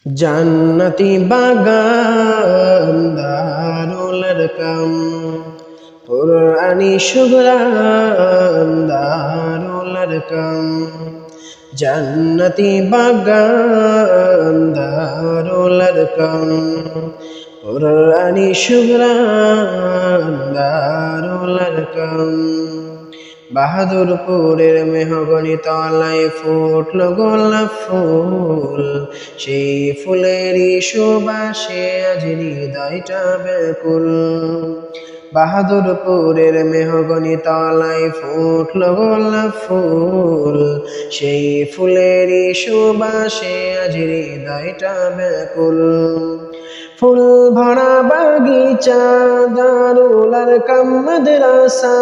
জান্নাতি বাগান দারুল আরকাম, কুরআনি সুগরান দারুল আরকাম। জান্নাতি বাগান দারুল আরকাম, কুরআনি সুগরান দারুল আরকাম। বাহাদুরপুরের মেহগনি তলায় ফুটল গোলাপ ফুল, সেই ফুলেরই সুবাসে আজ হৃদয়টা ব্যাকুল। বাহাদুরপুরের মেহগনি তলায় ফুটল গোলাপ ফুল, সেই ফুলেরই সুবাসে আজ হৃদয়টা ব্যাকুল। ফুল ভরা বাগিচা দারুল আরকাম মাদ্রাসা,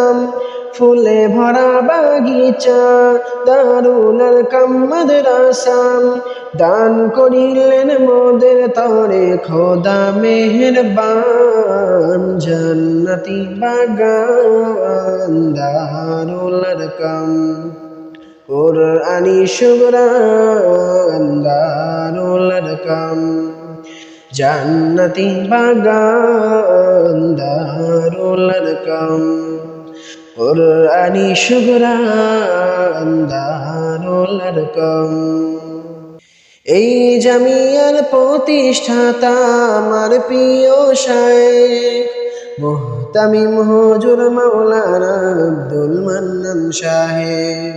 ফুলে ভরা বাগিচা দারুল আরকাম মাদ্রাসা। দান করিলেন মোদের তরে খোদা মেহেরবান, জান্নাতি বাগান দারুল আরকাম, কুরআনি সুগরান দারুল আরকাম। জান্নাতি বাগান দারুল আরকাম, কুরআনি সুগরান দারুল আরকাম। এই জামিয়ার প্রতিষ্ঠাতা আমার প্রিয় শায়েখ মুহতামিম হুজুর মাওলানা আব্দুল মান্নান সাহেব।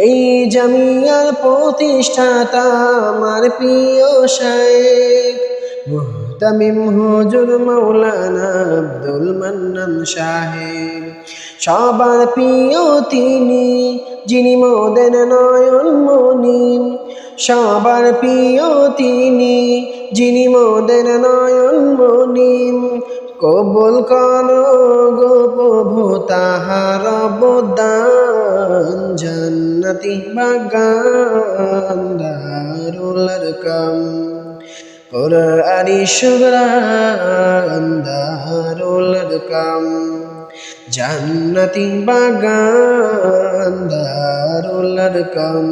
এই জামিয়ার প্রতিষ্ঠাতা আমার প্রিয় শায়েখ মুহতামিম হুজুর মাওলানা আব্দুল মান্নান সাহেব। সবার প্রিয় তিনি, যিনি মোদের নয়ন মনি। সবার প্রিয় তিনি, যিনি মোদের নয়ন মনি। কবুল করো গো প্রভু তাহার অবদান, জান্নাতি বাগান দারুল আরকাম, কুরআনি সুগরান দারুল আরকাম। জান্নাতি বাগান দারুল আরকাম,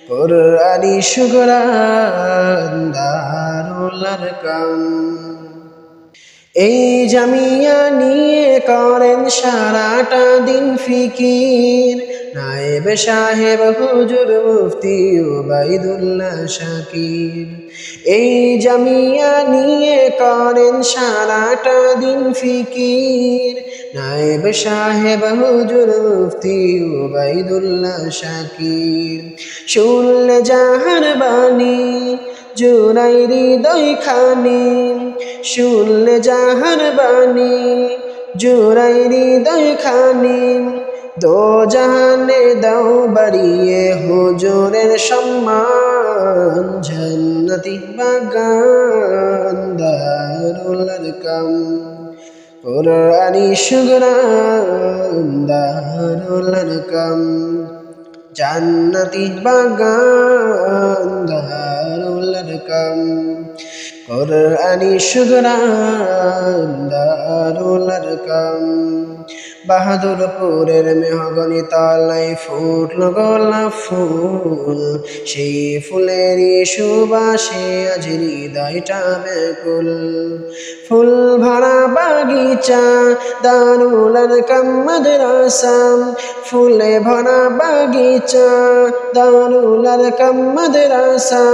কুরআনি সুগরান দারুল আরকাম। এই জামিয়া নিয়ে করেন সারাটা দিন ফিকির, নায়েব সাহেব হুজুর মুফতি উবাইদুল্লাহ শাকির। এই জামিয়া নিয়ে করেন সারাটা দিন ফিকির, নায়েব সাহেব হুজুর মুফতি উবাইদুল্লাহ শাকির। শুনলে যাহার বাণী জুড়াই হৃদয় খানি, শুনলে যাহার বাণী জুড়াই হৃদয় খানি। দো জাহানে দাও বাড়িয়ে হুজুরের সম্মান, জান্নাতি বাগান দারুল আরকাম, কুরআনি সুগরান দারুল আরকাম। জান্নাতি বাগান দারুল আরকাম, কুরআনি সুগরান দারুল আরকাম। বাহাদুরপুরের মেহগনি তলায় ফুটল গোলাপ ফুল, সেই ফুলেরই সুবাসে আজ হৃদয়টা ব্যাকুল। ফুল ভরা বাগিচা দারুল আরকাম মাদ্রাসা, ফুলে ভরা বাগিচা দারুল আরকাম মাদ্রাসা।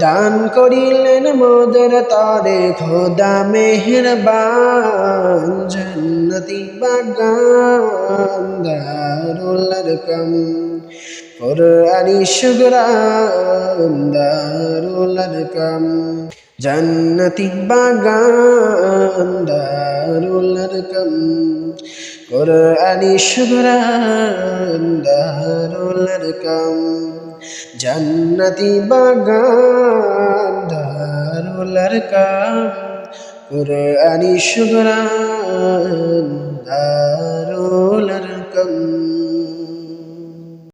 দান করিলেন মোদের তরে খোদা মেহেরবান, জান্নাতি বাগান দারুল আরকাম, কুরআনি সুগরান দারুল আরকাম। জান্নাতি বাগান দারুল আরকাম, কুরআনি সুগরান দারুল আরকাম। জান্নাতি বাগান দারুল আরকাম, কুরআনি সুগরান দারুল আরকাম।